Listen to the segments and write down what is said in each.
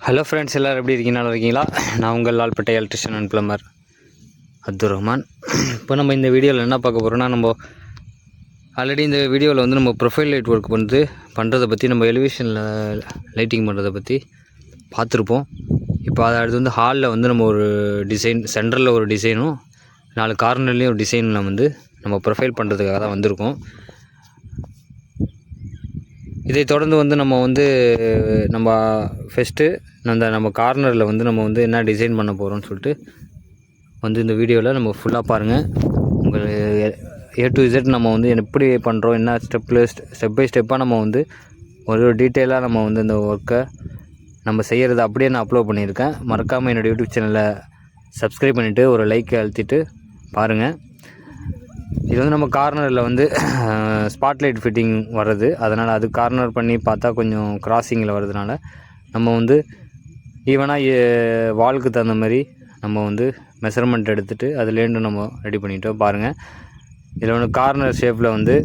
Hello friends, எல்லோரும் எப்படி இருக்கீங்க? நல்லா இருக்கீங்களா? நான் உங்கள் Lalpet electrician and plumber Abdul Rahman. இப்போ நம்ம இந்த வீடியோவில் என்ன பார்க்க போகிறோம்னா, நம்ம ஆல்ரெடி இந்த வீடியோவில் வந்து நம்ம ப்ரொஃபைல் லைட் ஒர்க் பண்ணுறதை பற்றி, நம்ம எலிவேஷனில் லைட்டிங் பண்ணுறதை பற்றி பார்த்துருப்போம். இப்போ அதை அடுத்து வந்து ஹாலில் வந்து நம்ம ஒரு டிசைன், சென்டரில் ஒரு டிசைனும் 4 கார்னர்லேயும் ஒரு டிசைனில் வந்து நம்ம ப்ரொஃபைல் பண்ணுறதுக்காக தான் வந்திருக்கோம். இதை தொடர்ந்து வந்து நம்ம ஃபஸ்ட்டு நம்ம கார்னரில் வந்து நம்ம வந்து என்ன டிசைன் பண்ண போகிறோம்னு சொல்லிட்டு வந்து இந்த வீடியோவில் நம்ம ஃபுல்லாக பாருங்கள். உங்கள் A to Z நம்ம வந்து எப்படி பண்ணுறோம், என்ன ஸ்டெப் பை ஸ்டெப்பாக நம்ம வந்து ஒரு டீட்டெயிலாக நம்ம வந்து இந்த ஒர்க்கை நம்ம செய்கிறத அப்படியே நான் அப்லோட் பண்ணியிருக்கேன். மறக்காமல் என்னோடய யூடியூப் சேனலை சப்ஸ்கிரைப் பண்ணிவிட்டு ஒரு லைக் அழுத்திட்டு பாருங்கள். இது வந்து நம்ம கார்னரில் வந்து ஸ்பாட்லைட் ஃபிட்டிங் வர்றது, அதனால் அது கார்னர் பண்ணி பார்த்தா கொஞ்சம் கிராசிங்கில் வர்றதுனால நம்ம வந்து ஈவனாக வாலுக்கு தகுந்த மாதிரி நம்ம வந்து மெஷர்மெண்ட் எடுத்துகிட்டு அதுலேருந்து நம்ம ரெடி பண்ணிட்டோம். பாருங்கள், இதில் வந்து கார்னர் ஷேப்பில் வந்து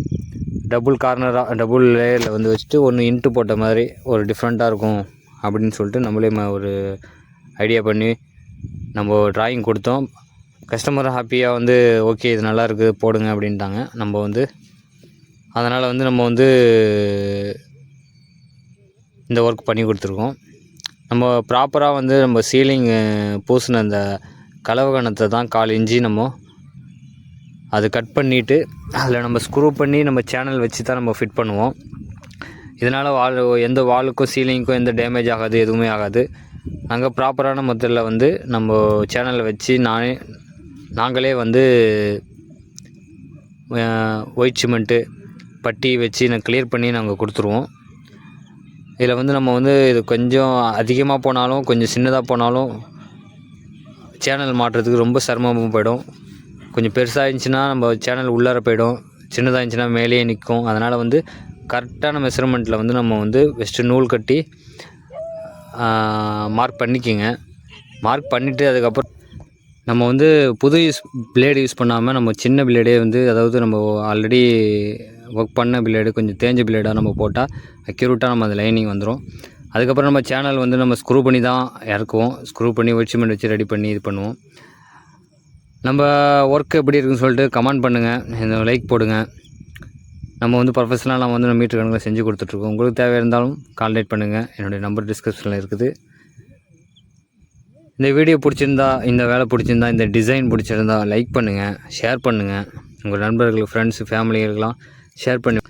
டபுள் லேயரில் வந்து வச்சுட்டு ஒன்று இன்ட்டு போட்ட மாதிரி ஒரு டிஃப்ரெண்ட்டாக இருக்கும் அப்படின்னு சொல்லிட்டு நம்மளே ஒரு ஐடியா பண்ணி நம்ம ட்ராயிங் கொடுத்தோம். கஸ்டமரும் ஹாப்பியாக வந்து ஓகே இது நல்லாயிருக்கு போடுங்க அப்படின்ட்டாங்க. நம்ம வந்து அதனால் வந்து நம்ம வந்து இந்த ஒர்க் பண்ணி கொடுத்துருக்கோம். நம்ம ப்ராப்பராக வந்து நம்ம சீலிங் பூசின அந்த கலவகணத்தை தான் 1/4 இன்ச்சு நம்ம அது கட் பண்ணிவிட்டு அதில் நம்ம ஸ்க்ரூ பண்ணி நம்ம சேனல் வச்சு தான் நம்ம ஃபிட் பண்ணுவோம். இதனால் எந்த வாலுக்கும் சீலிங்க்கும் எந்த டேமேஜ் ஆகாது, எதுவுமே ஆகாது. நாங்கள் ப்ராப்பரான மெத்தடில் வந்து நம்ம சேனலை வச்சு நாங்களே வந்து ஒயிட் சிமெண்ட்டு பட்டி வச்சு கிளியர் பண்ணி நாங்கள் கொடுத்துருவோம். இதில் வந்து நம்ம வந்து இது கொஞ்சம் அதிகமாக போனாலும் கொஞ்சம் சின்னதாக போனாலும் சேனல் மாட்டுறதுக்கு ரொம்ப சிரமமாக போயிடும். கொஞ்சம் பெருசாக இருந்துச்சுன்னா நம்ம சேனல் உள்ளார போயிடும், சின்னதாக இருந்துச்சுன்னா மேலேயே நிற்கும். அதனால் வந்து கரெக்டான மெஷர்மெண்ட்டில் வந்து நம்ம வந்து ஃபஸ்ட்டு நூல் கட்டி மார்க் பண்ணிக்கோங்க. மார்க் பண்ணிவிட்டு அதுக்கப்புறம் நம்ம வந்து புது பிளேடு யூஸ் பண்ணாமல் நம்ம சின்ன பிளேடே வந்து, அதாவது நம்ம ஆல்ரெடி ஒர்க் பண்ண பிளேடு கொஞ்சம் தேஞ்ச பிளேடாக நம்ம போட்டால் அக்யூரேட்டாக நம்ம அந்த லைனிங் வந்துடும். அதுக்கப்புறம் நம்ம சேனல் வந்து நம்ம ஸ்க்ரூ பண்ணி தான் இறக்குவோம். ஸ்க்ரூ பண்ணி ஒயிட் சிமெண்ட் வச்சு ரெடி பண்ணி இது பண்ணுவோம். நம்ம ஒர்க் எப்படி இருக்குன்னு சொல்லிட்டு கமெண்ட் பண்ணுங்கள், இந்த லைக் போடுங்க. நம்ம வந்து ப்ரொஃபஷனலாக நம்ம வந்து மீட்டர் கணக்கில் செஞ்சு கொடுத்துட்ருக்கோம். உங்களுக்கு தேவை இருந்தாலும் கான்டாக்ட் பண்ணுங்கள். என்னுடைய நம்பர் டிஸ்கிரிப்ஷனில் இருக்குது. இந்த வீடியோ பிடிச்சிருந்தா, இந்த வேலை பிடிச்சிருந்தா, இந்த டிசைன் பிடிச்சிருந்தா லைக் பண்ணுங்கள், ஷேர் பண்ணுங்கள். உங்கள் நண்பர்கள், ஃப்ரெண்ட்ஸு, ஃபேமிலிகளுக்கெல்லாம் ஷேர் பண்ணி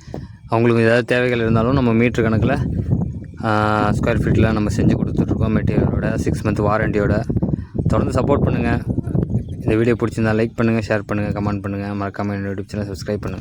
அவங்களுக்கு ஏதாவது தேவைகள் இருந்தாலும் நம்ம மீட்ரு கணக்கில் ஸ்கொயர் ஃபீட்டில் நம்ம செஞ்சு கொடுத்துட்ருக்கோம். மெட்டீரியலோட 6 மந்த் வாரண்டியோட. தொடர்ந்து சப்போர்ட் பண்ணுங்கள். இந்த வீடியோ பிடிச்சிருந்தா லைக் பண்ணுங்கள், ஷேர் பண்ணுங்கள், கமெண்ட் பண்ணுங்கள். மறக்காமல் என்னோட யூடியூப் சேனல் சப்ஸ்கிரைப் பண்ணுங்கள்.